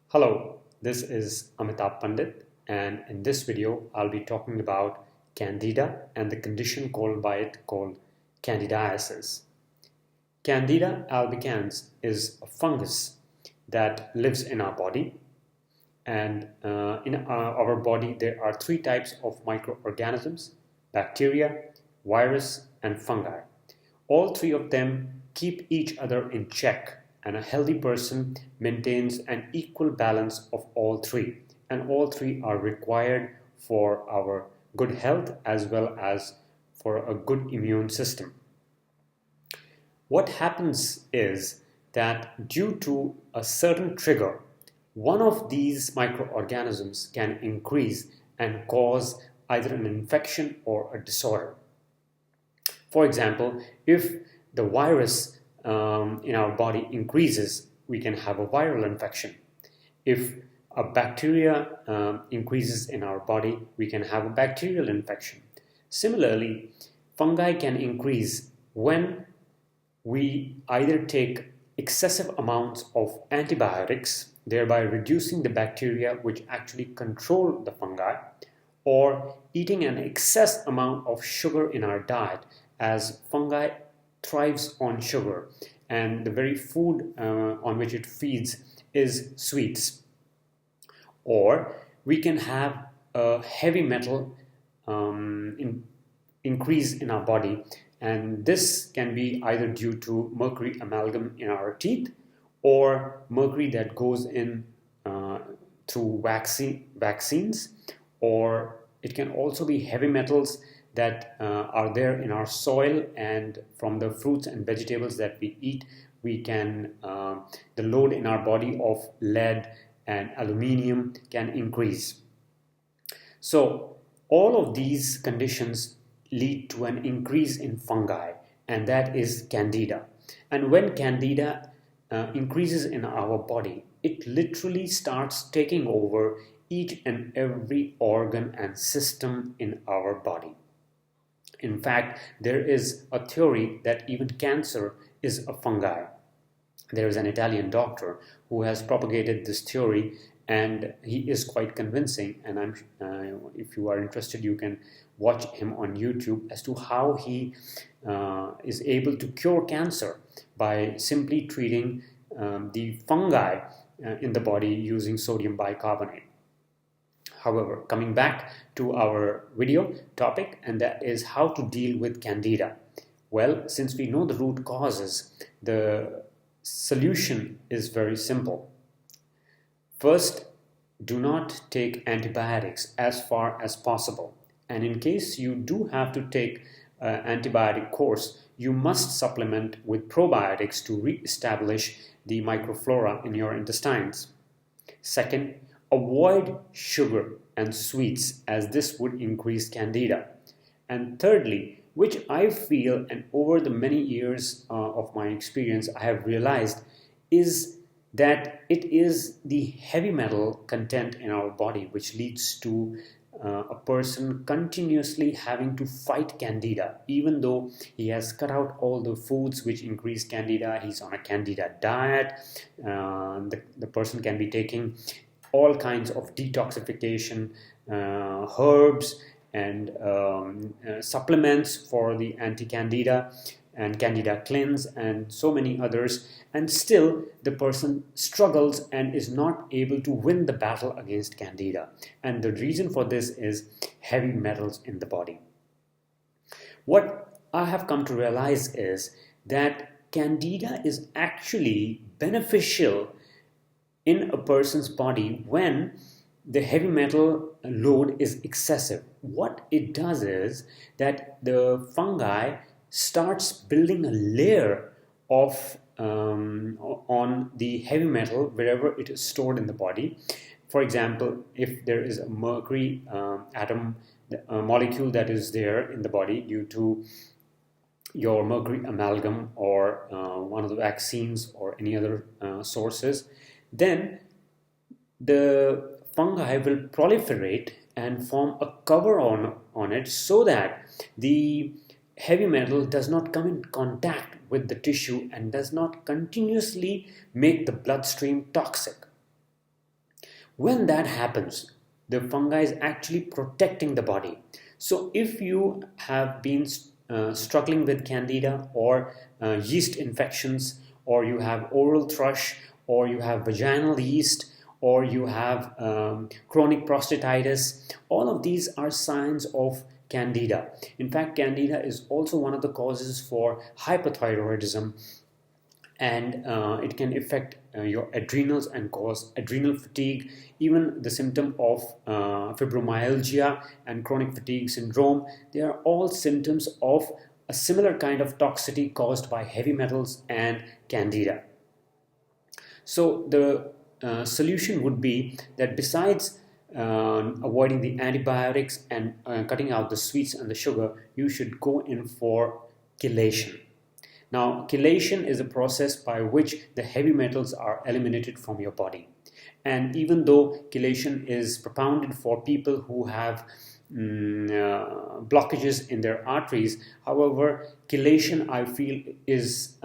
Hello, this is Amitabh Pandit, and in this video I'll be talking about Candida and the condition called candidiasis. Candida albicans is a fungus that lives in our body, and in our body there are three types of microorganisms: bacteria, virus, and fungi. All three of them keep each other in check, and a healthy person maintains an equal balance of all three, and all three are required for our good health as well as for a good immune system. What happens is that due to a certain trigger, one of these microorganisms can increase and cause either an infection or a disorder. For example, if the virus in our body increases, we can have a viral infection. If a bacteria increases in our body, we can have a bacterial infection. Similarly, fungi can increase when we either take excessive amounts of antibiotics, thereby reducing the bacteria which actually control the fungi, or eating an excess amount of sugar in our diet, as fungi thrives on sugar and the very food on which it feeds is sweets. Or we can have a heavy metal increase in our body, and this can be either due to mercury amalgam in our teeth or mercury that goes in through vaccines, or it can also be heavy metals that are there in our soil and from the fruits and vegetables that we eat. We can the load in our body of lead and aluminium can increase. So all of these conditions lead to an increase in fungi, and that is candida. And when candida increases in our body, it literally starts taking over each and every organ and system in our body. In fact, there is a theory that even cancer is a fungi. There is an Italian doctor who has propagated this theory, and he is quite convincing. And if you are interested, you can watch him on YouTube as to how he is able to cure cancer by simply treating the fungi in the body using sodium bicarbonate. However, coming back to our video topic, and that is how to deal with candida. Well, since we know the root causes, the solution is very simple. First, do not take antibiotics as far as possible. And in case you do have to take an antibiotic course, you must supplement with probiotics to re-establish the microflora in your intestines. Second, avoid sugar and sweets, as this would increase candida. And thirdly, which I feel, and over the many years of my experience I have realized, is that it is the heavy metal content in our body which leads to a person continuously having to fight candida. Even though he has cut out all the foods which increase candida, he's on a candida diet, the person can be taking all kinds of detoxification herbs and supplements for the anti-candida and candida cleanse and so many others, and still the person struggles and is not able to win the battle against candida. And the reason for this is heavy metals in the body. What I have come to realize is that candida is actually beneficial in a person's body when the heavy metal load is excessive. What it does is that the fungi starts building a layer of on the heavy metal wherever it is stored in the body. For example, if there is a mercury atom molecule that is there in the body due to your mercury amalgam or one of the vaccines or any other sources, then the fungi will proliferate and form a cover on it so that the heavy metal does not come in contact with the tissue and does not continuously make the bloodstream toxic. When that happens, the fungi is actually protecting the body. So if you have been struggling with candida or yeast infections, or you have oral thrush, or you have vaginal yeast, or you have chronic prostatitis, all of these are signs of candida. In fact, candida is also one of the causes for hypothyroidism, and it can affect your adrenals and cause adrenal fatigue. Even the symptom of fibromyalgia and chronic fatigue syndrome, they are all symptoms of a similar kind of toxicity caused by heavy metals and candida. So the solution would be that besides avoiding the antibiotics and cutting out the sweets and the sugar, you should go in for chelation. Now, chelation is a process by which the heavy metals are eliminated from your body. And even though chelation is propounded for people who have blockages in their arteries, however, chelation, I feel, is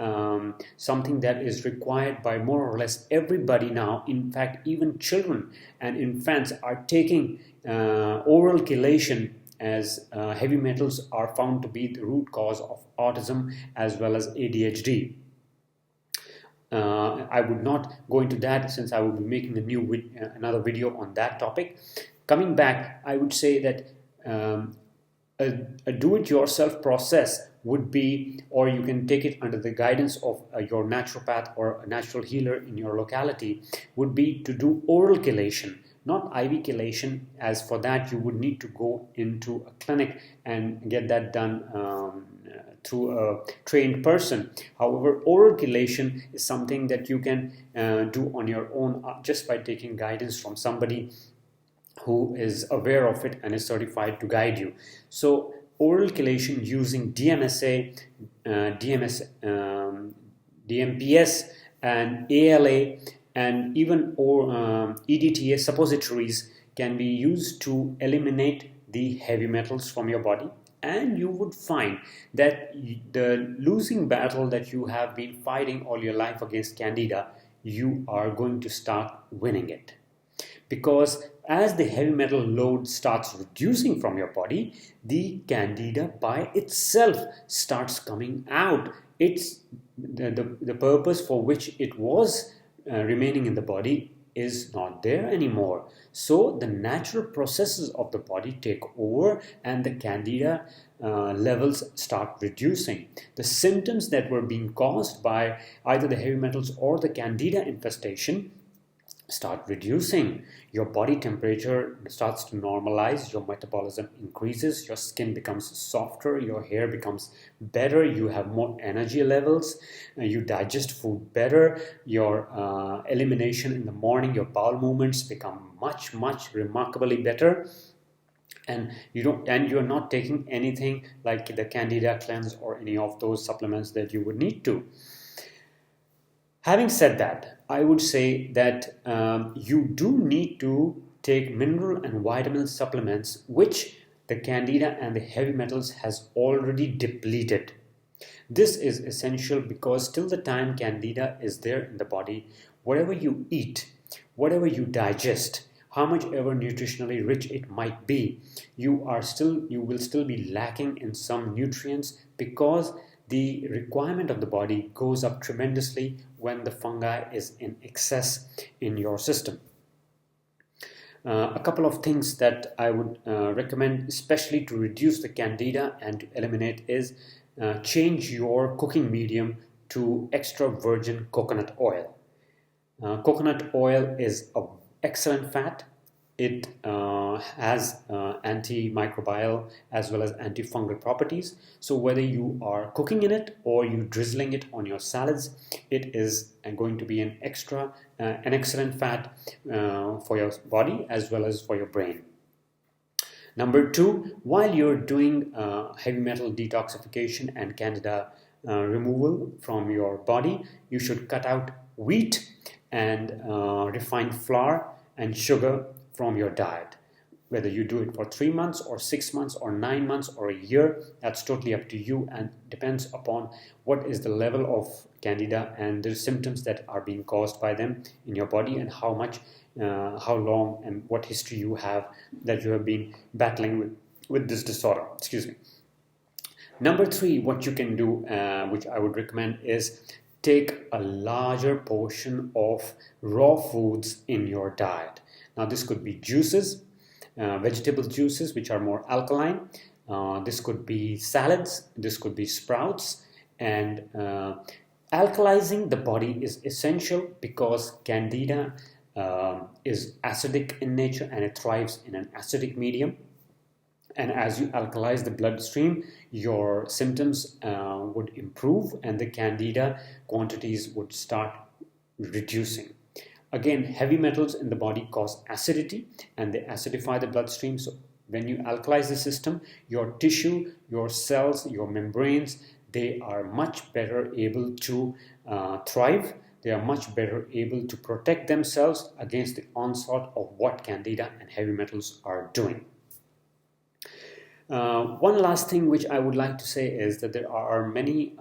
something that is required by more or less everybody now. In fact, even children and infants are taking oral chelation, as heavy metals are found to be the root cause of autism as well as ADHD. I would not go into that, since I will be making another video on that topic. Coming back, I would say that a do-it-yourself process would be, or you can take it under the guidance of your naturopath or a natural healer in your locality, would be to do oral chelation, not IV chelation, as for that you would need to go into a clinic and get that done through a trained person. However, oral chelation is something that you can do on your own, just by taking guidance from somebody who is aware of it and is certified to guide you. So oral chelation using DMSA, DMPS and ALA and even EDTA suppositories can be used to eliminate the heavy metals from your body, and you would find that the losing battle that you have been fighting all your life against candida, you are going to start winning it. Because as the heavy metal load starts reducing from your body, the candida by itself starts coming out. It's the purpose for which it was remaining in the body is not there anymore. So the natural processes of the body take over and the candida levels start reducing. The symptoms that were being caused by either the heavy metals or the candida infestation start reducing. Your body temperature starts to normalize, your metabolism increases, your skin becomes softer, your hair becomes better, you have more energy levels, you digest food better, your elimination in the morning, your bowel movements become much remarkably better. And you're not taking anything like the candida cleanse or any of those supplements that you would need to. Having said that, I would say that you do need to take mineral and vitamin supplements which the candida and the heavy metals has already depleted. This is essential because till the time candida is there in the body, whatever you eat, whatever you digest, how much ever nutritionally rich it might be, you will still be lacking in some nutrients, because the requirement of the body goes up tremendously when the fungi is in excess in your system. A couple of things that I would recommend, especially to reduce the candida and to eliminate, is change your cooking medium to extra virgin coconut oil. Coconut oil is an excellent fat. It has antimicrobial as well as antifungal properties. So whether you are cooking in it or you drizzling it on your salads, it is going to be an excellent fat for your body as well as for your brain. Number 2, while you're doing heavy metal detoxification and candida removal from your body, you should cut out wheat and refined flour and sugar from your diet. Whether you do it for 3 months or 6 months or 9 months or a year, that's totally up to you and depends upon what is the level of candida and the symptoms that are being caused by them in your body, and how long and what history you have that you have been battling with this disorder. Excuse me. Number 3, what you can do, which I would recommend, is take a larger portion of raw foods in your diet. Now, this could be juices, vegetable juices, which are more alkaline. This could be salads, this could be sprouts, and alkalizing the body is essential because candida is acidic in nature and it thrives in an acidic medium. And as you alkalize the bloodstream, your symptoms would improve and the candida quantities would start reducing. Again, heavy metals in the body cause acidity and they acidify the bloodstream. So when you alkalize the system, your tissue, your cells, your membranes, they are much better able to thrive. They are much better able to protect themselves against the onslaught of what candida and heavy metals are doing. One last thing which I would like to say is that there are many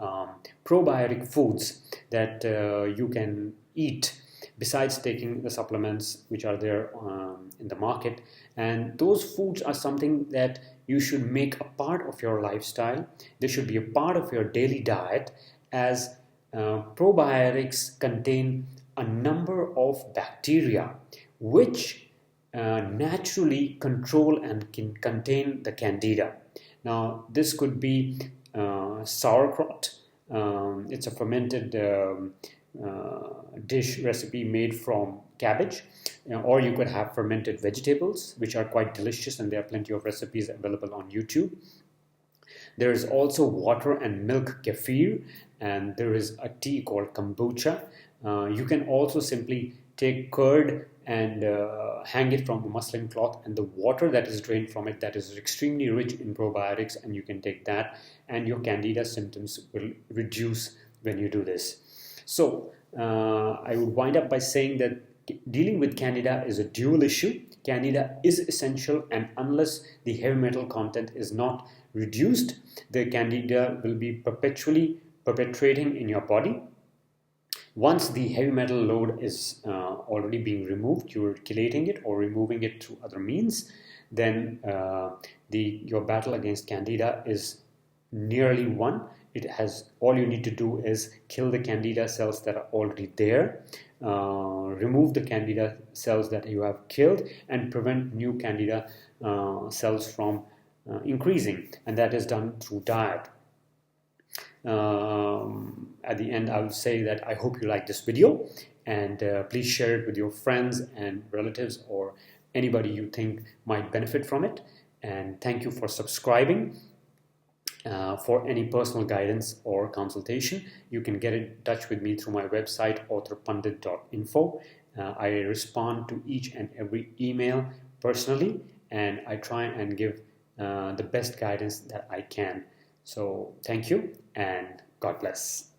probiotic foods that you can eat besides taking the supplements which are there in the market, and those foods are something that you should make a part of your lifestyle. They should be a part of your daily diet, as probiotics contain a number of bacteria which naturally control and can contain the candida. Now, this could be sauerkraut. It's a fermented dish recipe made from cabbage, or you could have fermented vegetables, which are quite delicious, and there are plenty of recipes available on YouTube. There is also water and milk kefir, and there is a tea called kombucha. You can also simply take curd and hang it from a muslin cloth, and the water that is drained from it, that is extremely rich in probiotics, and you can take that and your candida symptoms will reduce when you do this. So I would wind up by saying that dealing with candida is a dual issue. Candida is essential, and unless the heavy metal content is not reduced, the candida will be perpetually perpetrating in your body. Once the heavy metal load is already being removed, you're chelating it or removing it through other means, then your battle against candida is nearly won. It has, all you need to do is kill the candida cells that are already there, remove the candida cells that you have killed, and prevent new candida cells from increasing, and that is done through diet. At the end, I will say that I hope you like this video, and please share it with your friends and relatives or anybody you think might benefit from it. And thank you for subscribing. For any personal guidance or consultation, you can get in touch with me through my website, authorpandit.info. I respond to each and every email personally, and I try and give the best guidance that I can. So thank you and God bless.